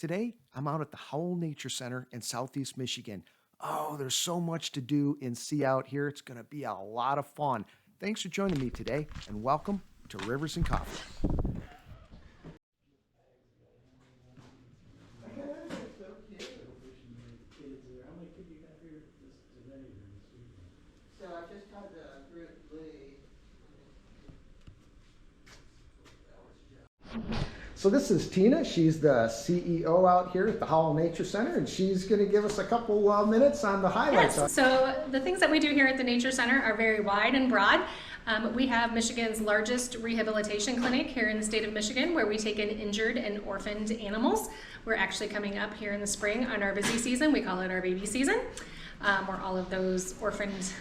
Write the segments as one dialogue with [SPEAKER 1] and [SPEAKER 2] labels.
[SPEAKER 1] Today, I'm out at the Howell Nature Center in Southeast Michigan. Oh, there's so much to do and see out here. It's going to be a lot of fun. Thanks for joining me today, and welcome to Rivers and Coffee.
[SPEAKER 2] So I just had the group lead.
[SPEAKER 1] So this is Tina. She's the CEO out here at the Howell Nature Center, and she's going to give us a couple minutes on the highlights.
[SPEAKER 3] Yes, so the things that we do here at the Nature Center are very wide and broad. We have Michigan's largest rehabilitation clinic here in the state of Michigan, where we take in injured and orphaned animals. We're actually coming up here in the spring on our busy season. We call it our baby season, where all of those orphaned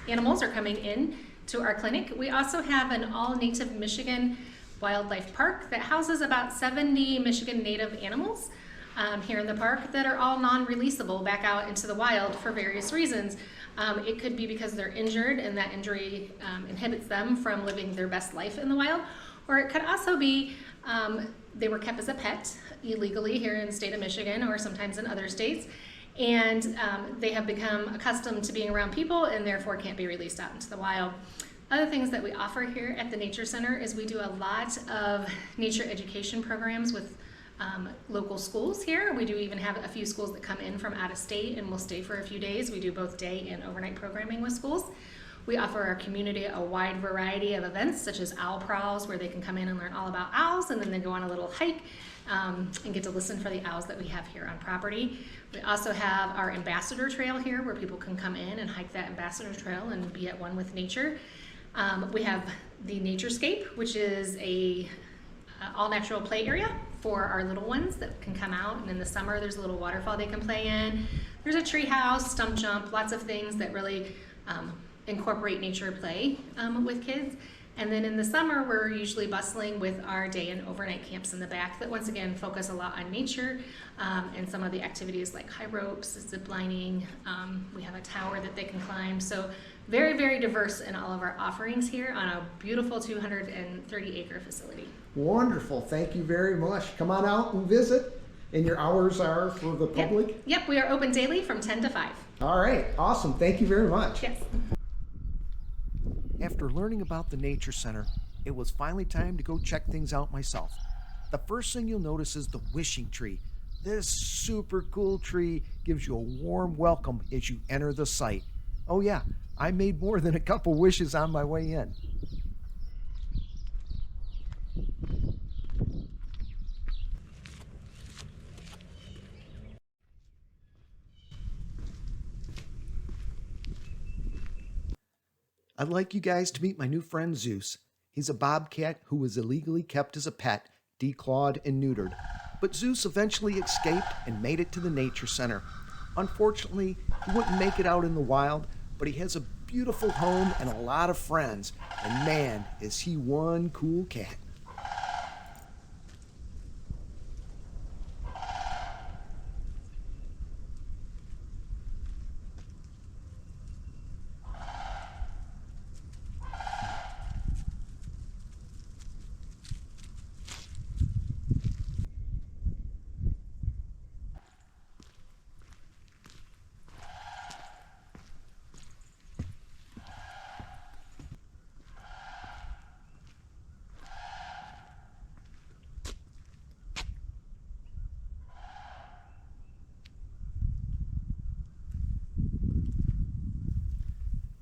[SPEAKER 3] animals are coming in to our clinic. We also have an all-native Michigan wildlife park that houses about 70 Michigan native animals here in the park that are all non-releasable back out into the wild for various reasons. It could be because they're injured and that injury inhibits them from living their best life in the wild, or it could also be they were kept as a pet illegally here in the state of Michigan or sometimes in other states, and they have become accustomed to being around people and therefore can't be released out into the wild. Other things that we offer here at the Nature Center is we do a lot of nature education programs with local schools here. We do even have a few schools that come in from out of state and will stay for a few days. We do both day and overnight programming with schools. We offer our community a wide variety of events, such as owl prowls, where they can come in and learn all about owls, and then they go on a little hike and get to listen for the owls that we have here on property. We also have our ambassador trail here, where people can come in and hike that ambassador trail and be at one with nature. We have the Naturescape, which is a all-natural play area for our little ones that can come out, and in the summer there's a little waterfall they can play in. There's a tree house, stump jump, lots of things that really incorporate nature play with kids. And then in the summer, we're usually bustling with our day and overnight camps in the back that once again focus a lot on nature and some of the activities like high ropes, zip lining. We have a tower that they can climb. So very, very diverse in all of our offerings here on a beautiful 230-acre facility.
[SPEAKER 1] Wonderful. Thank you very much. Come on out and visit. And your hours are for the public?
[SPEAKER 3] Yep, we are open daily from 10 to 5.
[SPEAKER 1] All right. Awesome. Thank you very much.
[SPEAKER 3] Yes.
[SPEAKER 1] After learning about the Nature Center, it was finally time to go check things out myself. The first thing you'll notice is the wishing tree. This super cool tree gives you a warm welcome as you enter the site. Oh yeah, I made more than a couple wishes on my way in. I'd like you guys to meet my new friend Zeus. He's a bobcat who was illegally kept as a pet, declawed and neutered. But Zeus eventually escaped and made it to the Nature Center. Unfortunately, he wouldn't make it out in the wild, but he has a beautiful home and a lot of friends. And man, is he one cool cat.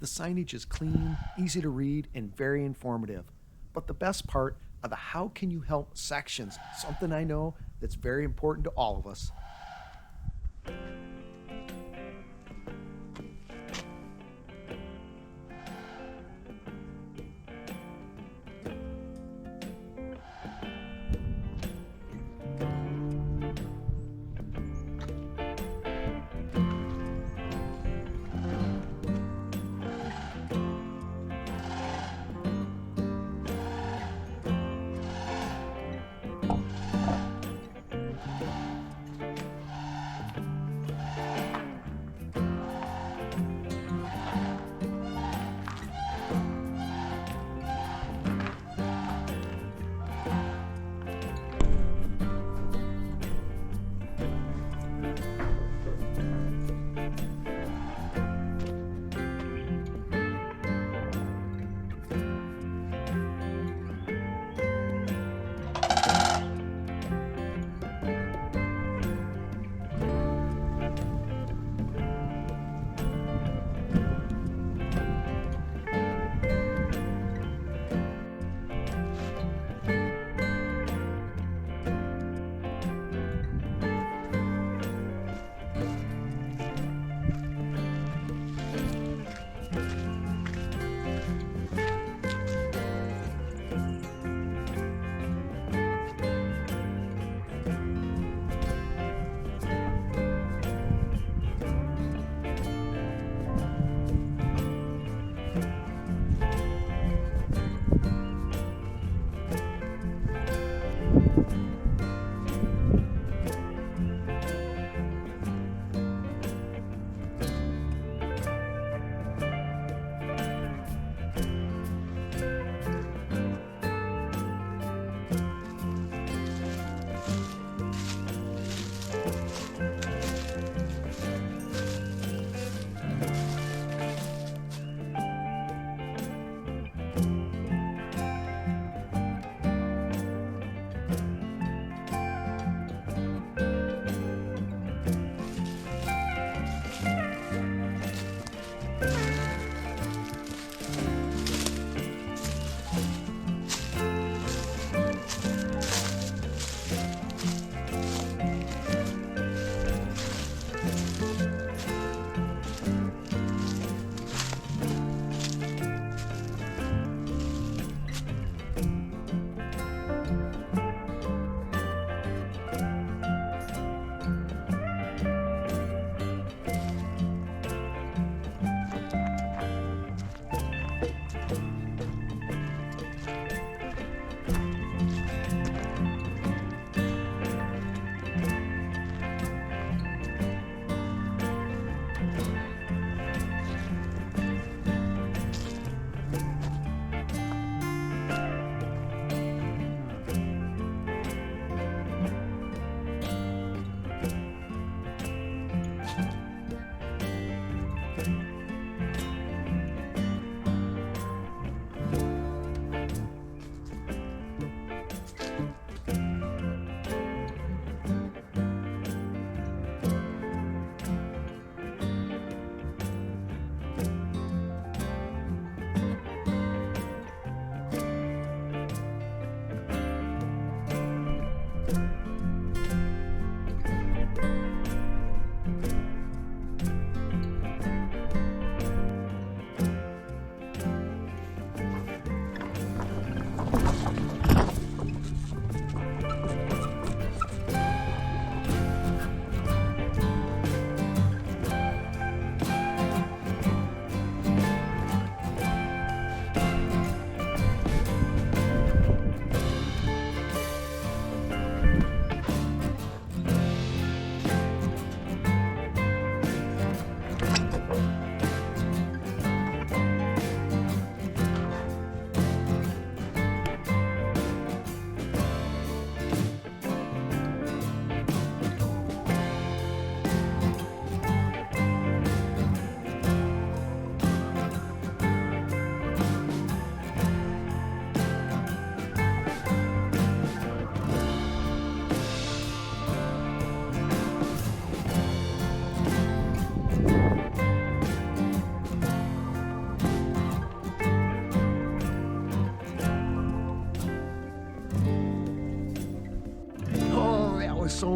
[SPEAKER 1] The signage is clean, easy to read, and very informative. But the best part are the how can you help sections, something I know that's very important to all of us.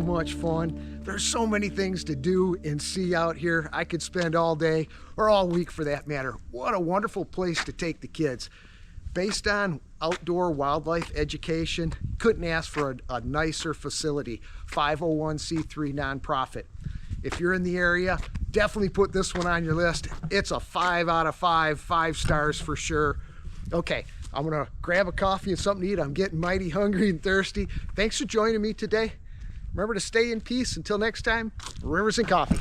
[SPEAKER 1] much fun. There's so many things to do and see out here. I could spend all day or all week for that matter. What a wonderful place to take the kids. Based on outdoor wildlife education, couldn't ask for a nicer facility. 501c3 nonprofit. If you're in the area, definitely put this one on your list. It's a 5 out of 5, 5 stars for sure. Okay, I'm gonna grab a coffee and something to eat. I'm getting mighty hungry and thirsty. Thanks for joining me today. Remember to stay in peace. Until next time, Rivers and Coffee.